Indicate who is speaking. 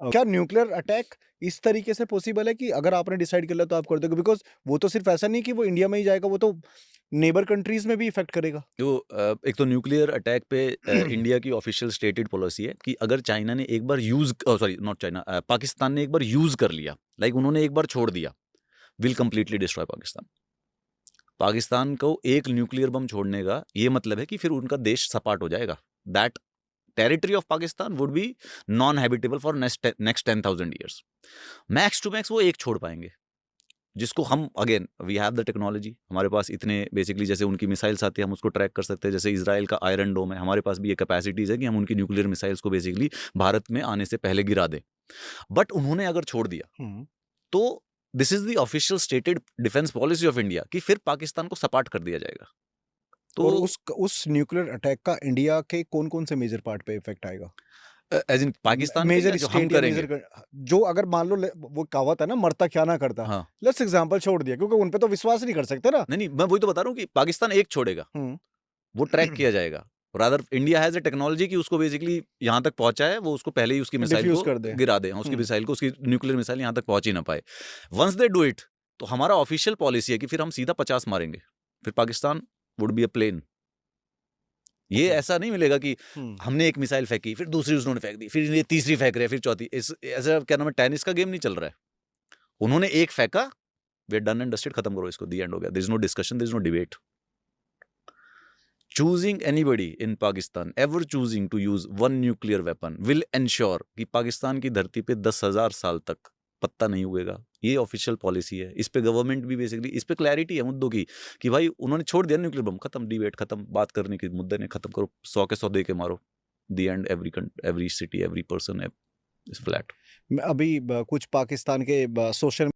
Speaker 1: क्या nuclear attack इस तरीके से पॉसिबल है कि अगर आपने डिसाइड कर लिया तो आप कर दोगे? बिकॉज़ वो तो सिर्फ़ ऐसा नहीं कि वो इंडिया में ही जाएगा, वो तो नेबर कंट्रीज़ में भी इफ़ेक्ट करेगा।
Speaker 2: तो एक तो न्यूक्लियर अटैक पे इंडिया की ऑफिशियल स्टेटेड पॉलिसी है कि अगर चाइना ने एक बार सॉरी नॉट चाइना, पाकिस्तान ने एक बार यूज़ कर लिया, लाइक उन्होंने एक बार छोड़ दिया, will completely destroy Pakistan. Pakistan को एक न्यूक्लियर बम छोड़ने का ये मतलब है कि फिर उनका देश सपाट हो जाएगा। That territory of Pakistan would be non habitable for next 10,000 years. Max to max वो एक छोड़ पाएँगे। जिसको हम again we have the technology, हमारे पास इतने बेसिकली जैसे उनकी मिसाइल्स आती है हम उसको ट्रैक कर सकते हैं, जैसे इजराइल का आयरन डोम है, हमारे पास भी ये कैपेसिटीज है कि हम उनकी न्यूक्लियर मिसाइल्स को बेसिकली भारत में आने से पहले गिरा दें। बट उन्होंने अगर छोड़ दिया
Speaker 1: हुँ।
Speaker 2: तो this is the official stated defence policy of India कि फिर पाकिस्तान को सपाट कर दिया जाएगा। तो
Speaker 1: और उस न्यूक्लियर अटैक का इंडिया के कौन-कौन से मेजर पार्ट पे इफ़ेक्ट आएगा?
Speaker 2: एज इन पाकिस्तान पे या
Speaker 1: मेजर
Speaker 2: जो हम
Speaker 1: स्टेट या
Speaker 2: करेंगे।
Speaker 1: मेजर जो अगर मान लो वो कहावत है ना, मरता क्या ना करता।
Speaker 2: हाँ,
Speaker 1: लेट्स एग्ज़ाम्पल छोड़ दिया क्योंकि उन पे तो विश्वास नहीं कर सकते ना।
Speaker 2: नहीं नहीं, मैं वही तो बता रहा हूँ कि पाकिस्तान एक छोड़ेगा,
Speaker 1: हुँ।
Speaker 2: वो ट्रैक किया जाएगा। Rather India has a technology कि उसको बेसिकली यहाँ तक पहुँचाए, वो उसको पहले ही उसकी मिसाइल
Speaker 1: डिफ्यूज़
Speaker 2: को
Speaker 1: कर दें।
Speaker 2: गिरा दें, उसकी
Speaker 1: हुँ।
Speaker 2: मिसाइल को, उसकी न्यूक्लियर मिसाइल यहाँ तक पहुँच ही ना पाए। वन्स दे डू इट, तो हमारा ऑफिशियल पॉलिसी है कि फिर हम सीधा 50 मारेंगे। फिर Pakistan would be a plain. ये
Speaker 1: ओके।
Speaker 2: ऐसा नहीं मिलेगा कि
Speaker 1: हुँ।
Speaker 2: हमने एक मिसाइल फेंकी, फिर दूसरी उन्होंने फेंक दी, फिर ये तीसरी फेंक रहे हैं, फिर चौथी। इस ऐसा क्या नाम है, टेनिस का गेम नहीं चल रहा है। उन्होंने एक फेंका, we are done and dusted, खत्म करो इसको, द एंड हो गया। There is no discussion, there is no debate. Choosing anybody in Pakistan, ever choosing to use one nuclear weapon will ensure कि पाकिस्तान की धरती पे 10,000 साल तक पत्ता नहीं उगेगा। ये ऑफिशियल पॉलिसी है। इस पे गवर्नमेंट भी बेसिकली, इस पे क्लैरिटी है मुद्दों की कि भाई उन्होंने छोड़ दिया न्यूक्लियर बम, खत्म, डिबेट खत्म, बात करने के मुद्दे ने खत्म करो, 100 के 100 दे के मारो। The end, every city, every person is flat.
Speaker 1: मैं अभी कुछ पाकिस्तान के सोशल